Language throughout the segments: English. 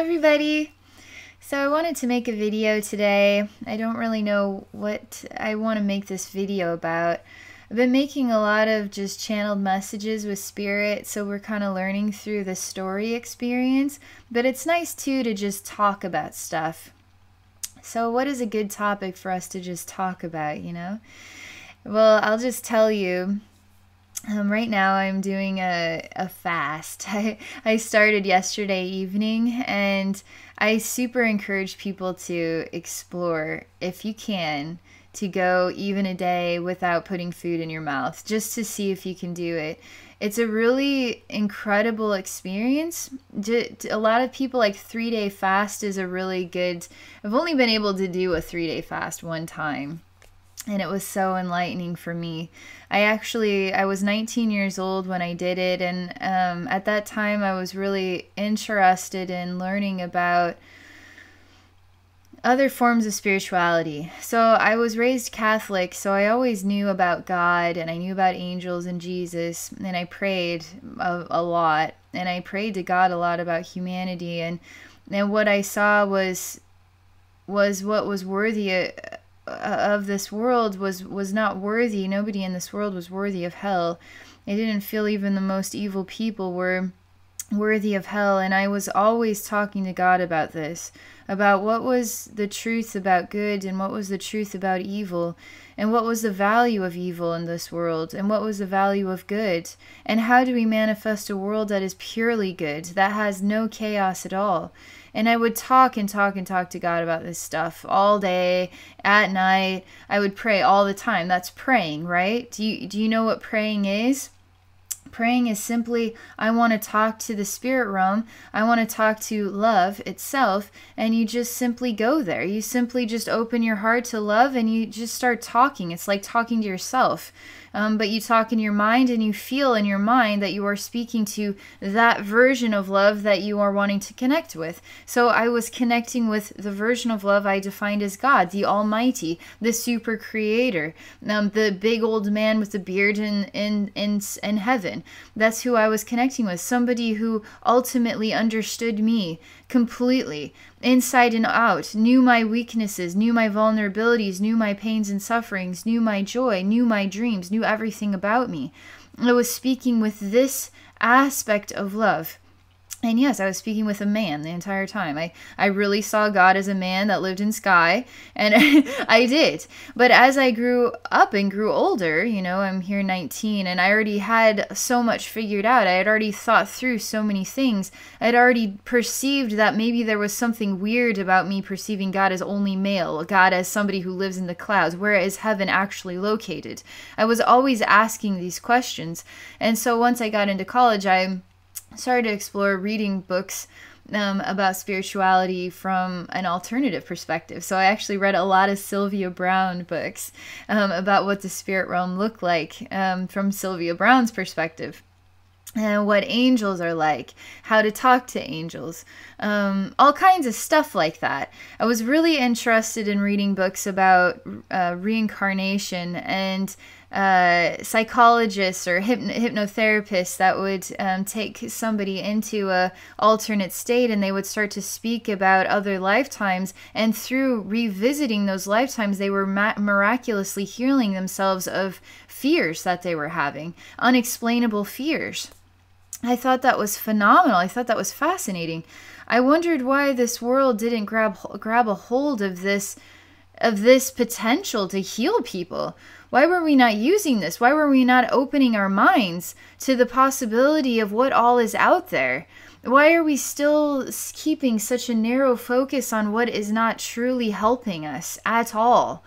everybody! So I wanted to make a video today. I don't really know what I want to make this video about. I've been making a lot of just channeled messages with spirit, so we're kind of learning through the story experience, but it's nice too to just talk about stuff. So what is a good topic for us to just talk about, you know? Well, I'll just tell you. Right now I'm doing a fast. I started yesterday evening, and I super encourage people to explore, if you can, to go even a day without putting food in your mouth, just to see if you can do it. It's a really incredible experience. A lot of people like 3-day fast is a really good... I've only been able to do a 3-day fast one time, and it was so enlightening for me. I was 19 years old when I did it, and at that time I was really interested in learning about other forms of spirituality. So I was raised Catholic, so I always knew about God, and I knew about angels and Jesus, and I prayed a lot, and I prayed to God a lot about humanity, and what I saw was what was worthy of this world was not worthy. Nobody in this world was worthy of hell. I didn't feel even the most evil people were worthy of hell, and I was always talking to God about this, about what was the truth about good and what was the truth about evil, and what was the value of evil in this world and what was the value of good, and how do we manifest a world that is purely good, that has no chaos at all. And I would talk and talk and talk to God about this stuff all day, at night. I would pray all the time. That's praying, right? Do you know what praying is? Praying is simply, I want to talk to the spirit realm. I want to talk to love itself. And you just simply go there. You simply just open your heart to love and you just start talking. It's like talking to yourself. But you talk in your mind and you feel in your mind that you are speaking to that version of love that you are wanting to connect with. So I was connecting with the version of love I defined as God, the Almighty, the super creator, the big old man with the beard in heaven. That's who I was connecting with. Somebody who ultimately understood me completely, inside and out, knew my weaknesses, knew my vulnerabilities, knew my pains and sufferings, knew my joy, knew my dreams, knew everything about me. I was speaking with this aspect of love. And yes, I was speaking with a man the entire time. I really saw God as a man that lived in sky, and I did. But as I grew up and grew older, you know, I'm here 19, and I already had so much figured out. I had already thought through so many things. I had already perceived that maybe there was something weird about me perceiving God as only male, God as somebody who lives in the clouds. Where is heaven actually located? I was always asking these questions. And so once I got into college, I started to explore reading books about spirituality from an alternative perspective. So I actually read a lot of Sylvia Browne books about what the spirit realm looked like from Sylvia Browne's perspective. And what angels are like, how to talk to angels, all kinds of stuff like that. I was really interested in reading books about reincarnation and psychologists or hypnotherapists that would take somebody into a alternate state, and they would start to speak about other lifetimes, and through revisiting those lifetimes they were miraculously healing themselves of fears that they were having, unexplainable fears. I thought that was phenomenal. I thought that was fascinating. I wondered why this world didn't grab a hold of this potential to heal people. Why were we not using this? Why were we not opening our minds to the possibility of what all is out there? Why are we still keeping such a narrow focus on what is not truly helping us at all?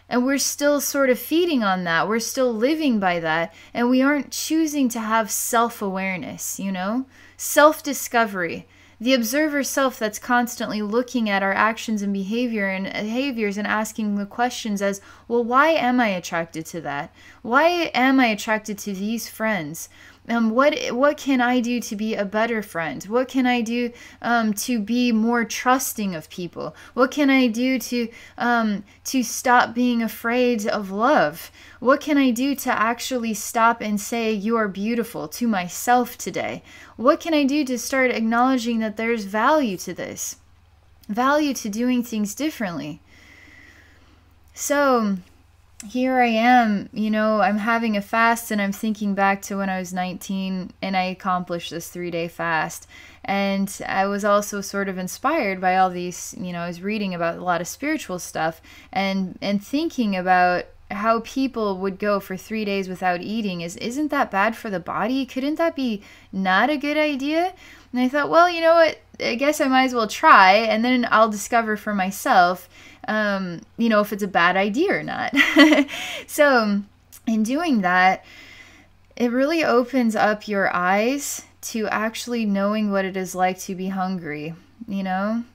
And we're still sort of feeding on that. We're still living by that. And we aren't choosing to have self-awareness, you know? Self-discovery. The observer self that's constantly looking at our actions and behaviors and asking the questions as, well, why am I attracted to that? Why am I attracted to these friends? What can I do to be a better friend? What can I do to be more trusting of people? What can I do to stop being afraid of love? What can I do to actually stop and say you are beautiful to myself today? What can I do to start acknowledging that there's value to this? Value to doing things differently. So here I am, I'm having a fast, and I'm thinking back to when I was 19 and I accomplished this 3-day fast. And I was also sort of inspired by all these, I was reading about a lot of spiritual stuff and thinking about how people would go for 3 days without eating. Isn't that bad for the body? Couldn't that be not a good idea? And I thought, well, you know what? I guess I might as well try, and then I'll discover for myself, if it's a bad idea or not. So in doing that, it really opens up your eyes to actually knowing what it is like to be hungry,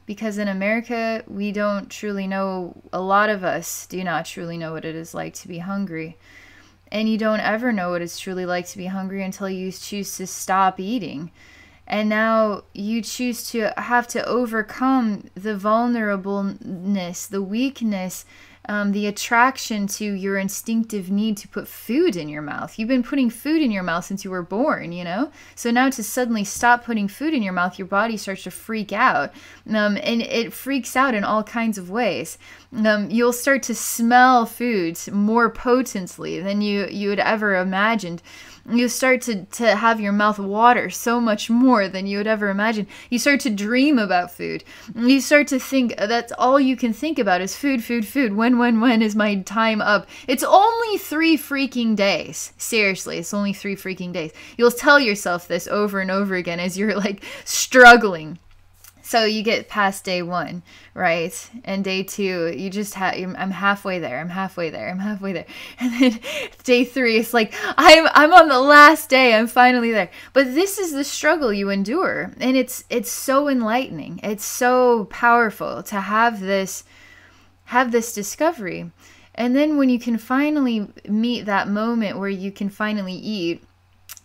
because in America, we don't truly know, a lot of us do not truly know what it is like to be hungry. And you don't ever know what it's truly like to be hungry until you choose to stop eating. And now you choose to have to overcome the vulnerableness, the weakness, the attraction to your instinctive need to put food in your mouth. You've been putting food in your mouth since you were born, So now to suddenly stop putting food in your mouth, your body starts to freak out. And it freaks out in all kinds of ways. You'll start to smell foods more potently than you had ever imagined. You start to have your mouth water so much more than you would ever imagine. You start to dream about food. You start to think that's all you can think about is food, food, food. When is my time up? It's only 3 freaking days. Seriously, it's only 3 freaking days. You'll tell yourself this over and over again as you're like struggling. So you get past day 1, right? And day 2, you just I'm halfway there. I'm halfway there. I'm halfway there. And then day 3, it's like, I'm on the last day. I'm finally there. But this is the struggle you endure. And it's so enlightening. It's so powerful to have this discovery. And then when you can finally meet that moment where you can finally eat,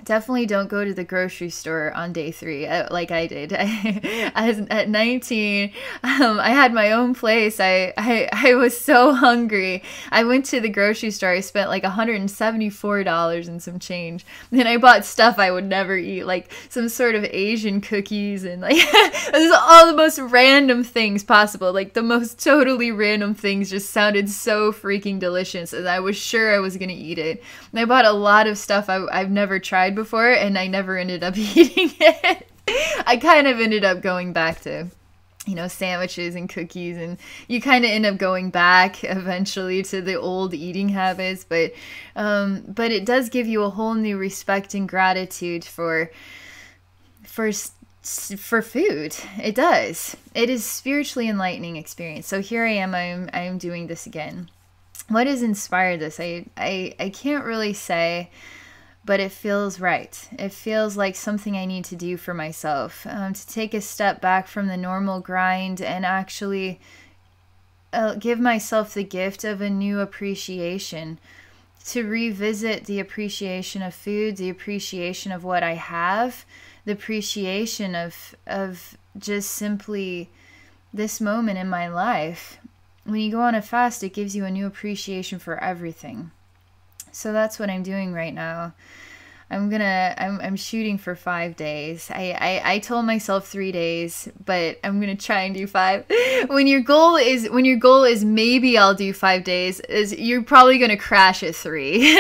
definitely don't go to the grocery store on day 3 like I did. At 19, I had my own place. I was so hungry. I went to the grocery store. I spent like $174 and some change. Then I bought stuff I would never eat, like some sort of Asian cookies and like this is all the most random things possible. Like the most totally random things just sounded so freaking delicious, and I was sure I was gonna eat it. And I bought a lot of stuff I've never tried before, and I never ended up eating it. I kind of ended up going back to, sandwiches and cookies, and you kind of end up going back eventually to the old eating habits, but it does give you a whole new respect and gratitude for food. It does. It is spiritually enlightening experience. So here I am doing this again. What has inspired this? I can't really say, but it feels right. It feels like something I need to do for myself, to take a step back from the normal grind and actually give myself the gift of a new appreciation, to revisit the appreciation of food, the appreciation of what I have, the appreciation of just simply this moment in my life. When you go on a fast, it gives you a new appreciation for everything. So that's what I'm doing right now. I'm shooting for 5 days. I told myself 3 days, but I'm gonna try and do 5. When your goal is maybe I'll do 5 days, you're probably gonna crash at 3.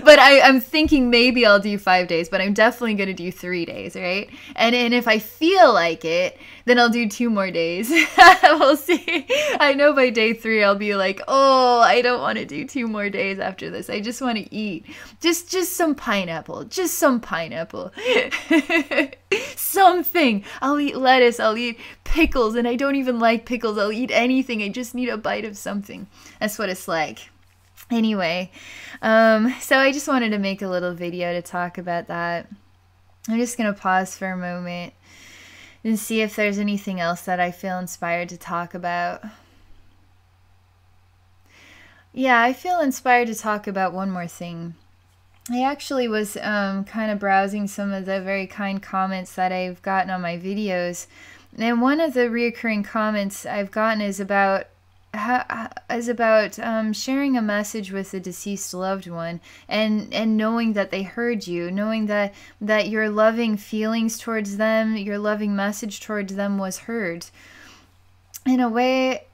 But I'm thinking maybe I'll do 5 days, but I'm definitely gonna do 3 days, right? And if I feel like it, then I'll do 2 more days. We'll see. I know by day 3 I'll be like, oh, I don't want to do 2 more days after this. I just want to eat just some pineapple, just some pineapple. Something. I'll eat lettuce, I'll eat pickles, and I don't even like pickles. I'll eat anything. I just need a bite of something. That's what it's like. Anyway, so I just wanted to make a little video to talk about that. I'm just going to pause for a moment and see if there's anything else that I feel inspired to talk about. Yeah, I feel inspired to talk about one more thing. I actually was kind of browsing some of the very kind comments that I've gotten on my videos, and one of the reoccurring comments I've gotten is about sharing a message with a deceased loved one, and knowing that they heard you, knowing that your loving feelings towards them, your loving message towards them was heard. In a way,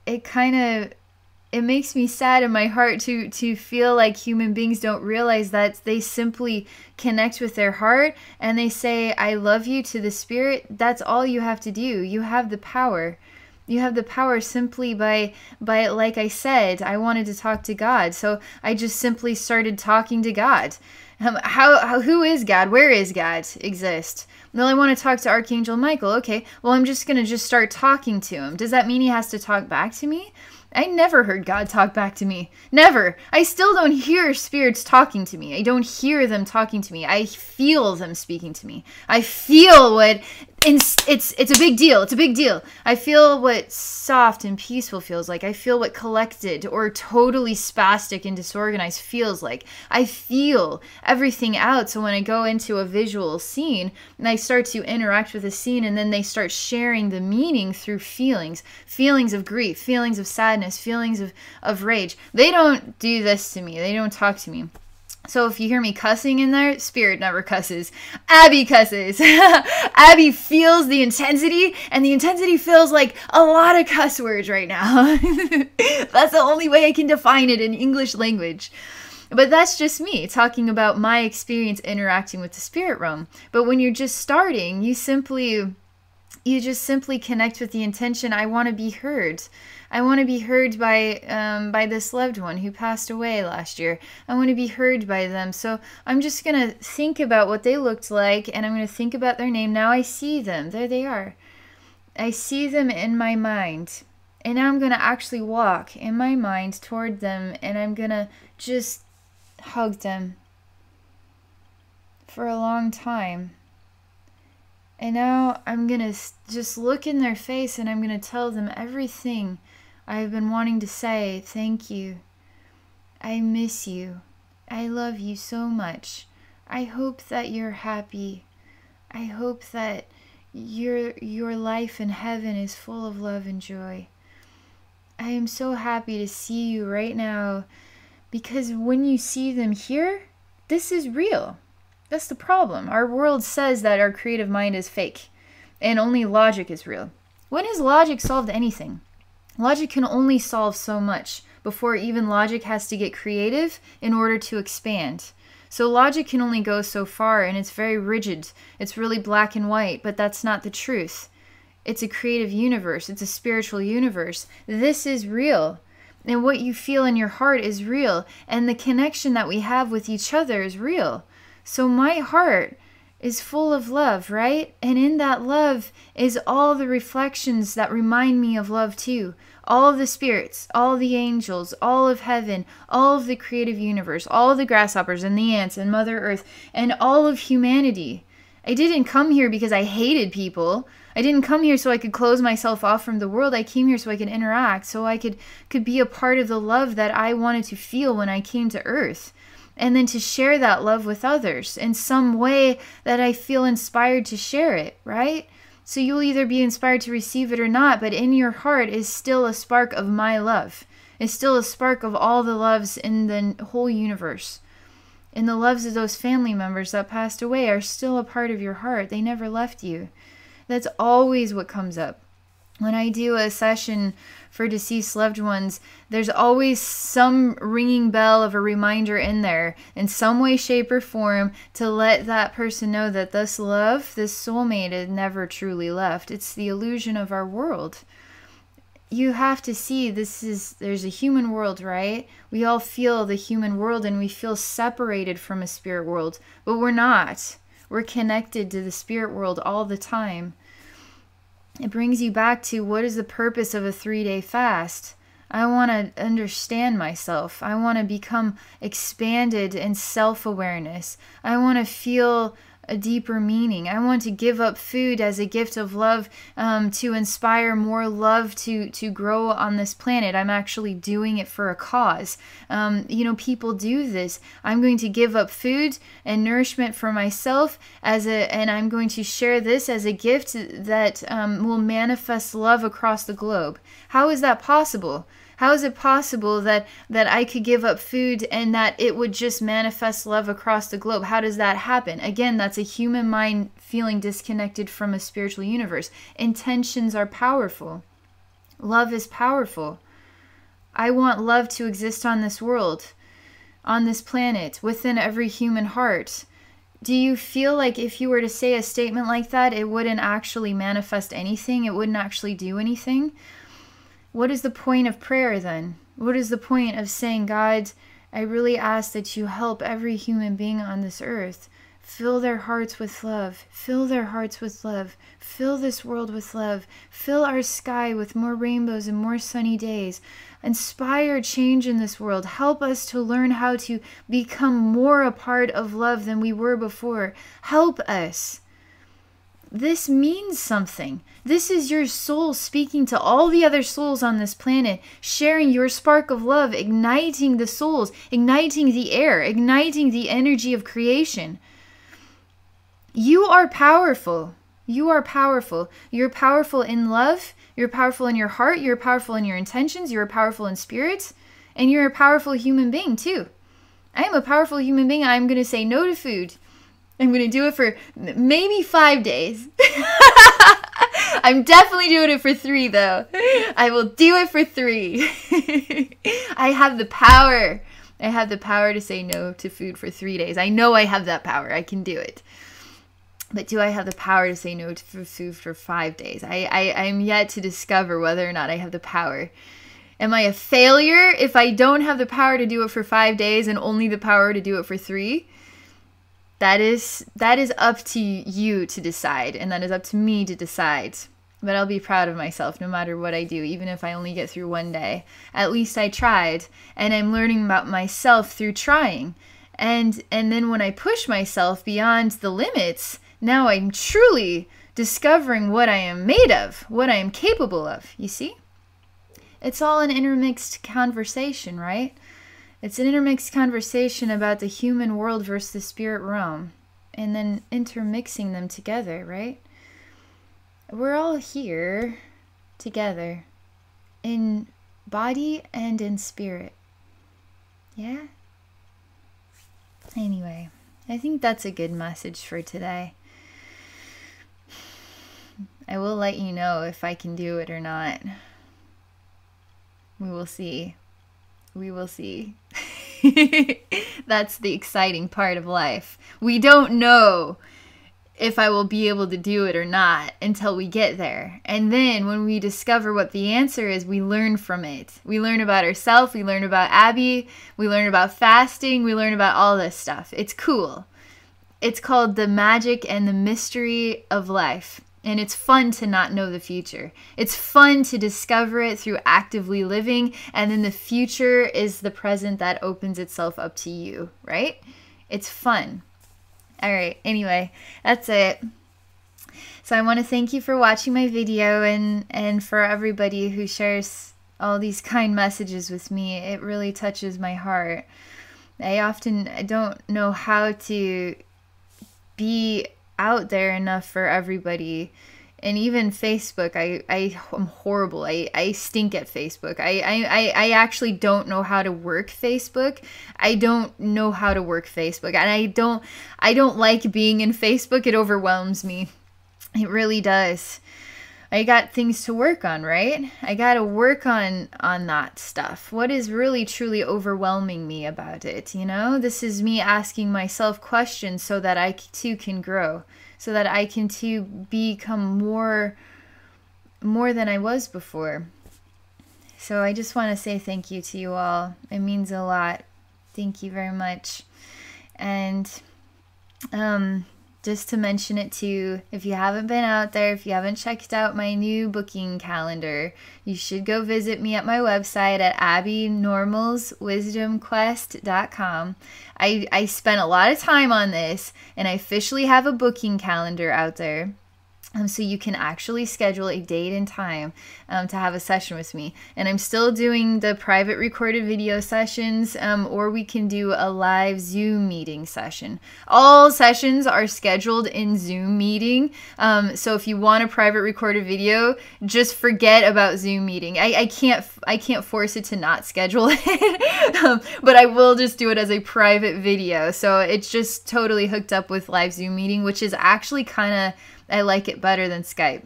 it makes me sad in my heart to feel like human beings don't realize that they simply connect with their heart and they say, I love you to the spirit. That's all you have to do. You have the power. You have the power simply by like I said, I wanted to talk to God. So I just simply started talking to God. Who is God? Where is God exist? Well, I want to talk to Archangel Michael. Okay, well, I'm just going to start talking to him. Does that mean he has to talk back to me? I never heard God talk back to me. Never. I still don't hear spirits talking to me. I don't hear them talking to me. I feel them speaking to me. I feel what... It's a big deal. It's a big deal. I feel what soft and peaceful feels like. I feel what collected or totally spastic and disorganized feels like. I feel everything out. So when I go into a visual scene and I start to interact with a scene, and then they start sharing the meaning through feelings of grief, feelings of sadness, feelings of rage. They don't do this to me. They don't talk to me. So if you hear me cussing in there, spirit never cusses. Abby cusses. Abby feels the intensity, and the intensity feels like a lot of cuss words right now. That's the only way I can define it in English language. But that's just me talking about my experience interacting with the spirit realm. But when you're just starting, you just simply connect with the intention, I want to be heard. I want to be heard by this loved one who passed away last year. I want to be heard by them. So I'm just going to think about what they looked like, and I'm going to think about their name. Now I see them. There they are. I see them in my mind. And now I'm going to actually walk in my mind toward them, and I'm going to just hug them for a long time. And now I'm going to just look in their face, and I'm going to tell them everything I've been wanting to say. Thank you. I miss you. I love you so much. I hope that you're happy. I hope that your life in heaven is full of love and joy. I am so happy to see you right now, because when you see them here, this is real. That's the problem. Our world says that our creative mind is fake and only logic is real. When has logic solved anything? Logic can only solve so much before even logic has to get creative in order to expand. So logic can only go so far, and it's very rigid. It's really black and white, but that's not the truth. It's a creative universe. It's a spiritual universe. This is real. And what you feel in your heart is real. And the connection that we have with each other is real. So my heart is full of love, right? And in that love is all the reflections that remind me of love too. All of the spirits, all the angels, all of heaven, all of the creative universe, all of the grasshoppers and the ants and Mother Earth, and all of humanity. I didn't come here because I hated people. I didn't come here so I could close myself off from the world. I came here so I could interact, so I could be a part of the love that I wanted to feel when I came to Earth. And then to share that love with others in some way that I feel inspired to share it, right? So you'll either be inspired to receive it or not, but in your heart is still a spark of my love. It's still a spark of all the loves in the whole universe. And the loves of those family members that passed away are still a part of your heart. They never left you. That's always what comes up. When I do a session for deceased loved ones, there's always some ringing bell of a reminder in there in some way, shape, or form to let that person know that this love, this soulmate, is never truly left. It's the illusion of our world. You have to see there's a human world, right? We all feel the human world, and we feel separated from a spirit world, but we're not. We're connected to the spirit world all the time. It brings you back to, what is the purpose of a 3-day fast? I want to understand myself. I want to become expanded in self-awareness. I want to feel a deeper meaning. I want to give up food as a gift of love, to inspire more love to grow on this planet. I'm actually doing it for a cause. People do this. I'm going to give up food and nourishment for myself and I'm going to share this as a gift that will manifest love across the globe. How is that possible? How is it possible that I could give up food and that it would just manifest love across the globe? How does that happen? Again, that's a human mind feeling disconnected from a spiritual universe. Intentions are powerful. Love is powerful. I want love to exist on this world, on this planet, within every human heart. Do you feel like if you were to say a statement like that, it wouldn't actually manifest anything? It wouldn't actually do anything? What is the point of prayer then? What is the point of saying, God, I really ask that you help every human being on this earth. Fill their hearts with love. Fill their hearts with love. Fill this world with love. Fill our sky with more rainbows and more sunny days. Inspire change in this world. Help us to learn how to become more a part of love than we were before. Help us. This means something. This is your soul speaking to all the other souls on this planet, sharing your spark of love, igniting the souls, igniting the air, igniting the energy of creation. You are powerful. You are powerful. You're powerful in love. You're powerful in your heart. You're powerful in your intentions. You're powerful in spirit. And you're a powerful human being too. I am a powerful human being. I'm going to say no to food. I'm going to do it for maybe 5 days. I'm definitely doing it for 3, though. I will do it for 3. I have the power. I have the power to say no to food for 3 days. I know I have that power. I can do it. But do I have the power to say no to food for 5 days? I'm yet to discover whether or not I have the power. Am I a failure if I don't have the power to do it for 5 days and only the power to do it for 3? That is up to you to decide, and that is up to me to decide. But I'll be proud of myself no matter what I do, even if I only get through 1 day. At least I tried, and I'm learning about myself through trying. And then when I push myself beyond the limits, now I'm truly discovering what I am made of, what I am capable of, you see? It's all an intermixed conversation, right? It's an intermixed conversation about the human world versus the spirit realm, and then intermixing them together, right? We're all here together in body and in spirit. Yeah? Anyway, I think that's a good message for today. I will let you know if I can do it or not. We will see. We will see. That's the exciting part of life. We don't know if I will be able to do it or not until we get there. And then when we discover what the answer is, we learn from it. We learn about ourselves. We learn about Abby. We learn about fasting. We learn about all this stuff. It's cool. It's called the magic and the mystery of life. And it's fun to not know the future. It's fun to discover it through actively living. And then the future is the present that opens itself up to you, right? It's fun. All right. Anyway, that's it. So I want to thank you for watching my video and for everybody who shares all these kind messages with me. It really touches my heart. I don't know how to be out there enough for everybody. And even Facebook, I am horrible. I stink at Facebook. I actually don't know how to work Facebook. I don't know how to work Facebook. And I don't like being in Facebook. It overwhelms me. It really does. I got things to work on, right? I got to work on that stuff. What is really truly overwhelming me about it, you know? This is me asking myself questions so that I too can grow, so that I can too become more than I was before. So I just want to say thank you to you all. It means a lot. Thank you very much. And just to mention it too, if you haven't been out there, if you haven't checked out my new booking calendar, you should go visit me at my website at abbynormalswisdomquest.com. I spent a lot of time on this, and I officially have a booking calendar out there. So you can actually schedule a date and time to have a session with me. And I'm still doing the private recorded video sessions, or we can do a live Zoom meeting session. All sessions are scheduled in Zoom meeting. So if you want a private recorded video, just forget about Zoom meeting. I can't force it to not schedule it, but I will just do it as a private video. So it's just totally hooked up with live Zoom meeting, which is actually kind of, I like it better than Skype.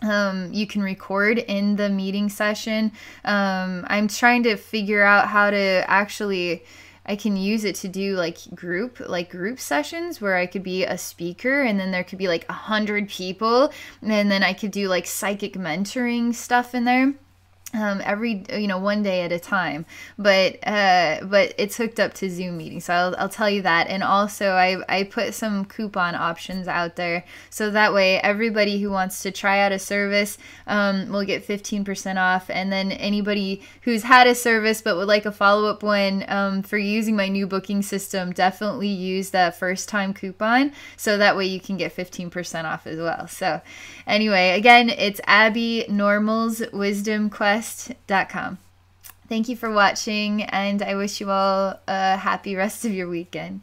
You can record in the meeting session. I'm trying to figure out how to actually, I can use it to do like group sessions where I could be a speaker, and then there could be like 100 people, and then I could do like psychic mentoring stuff in there. Every, one day at a time, but it's hooked up to Zoom meeting, so I'll tell you that. And also I put some coupon options out there, so that way everybody who wants to try out a service will get 15% off, and then anybody who's had a service but would like a follow-up one for using my new booking system, definitely use that first time coupon, so that way you can get 15% off as well. So anyway, again, it's abbynormalswisdomquest.com. Thank you for watching, and I wish you all a happy rest of your weekend.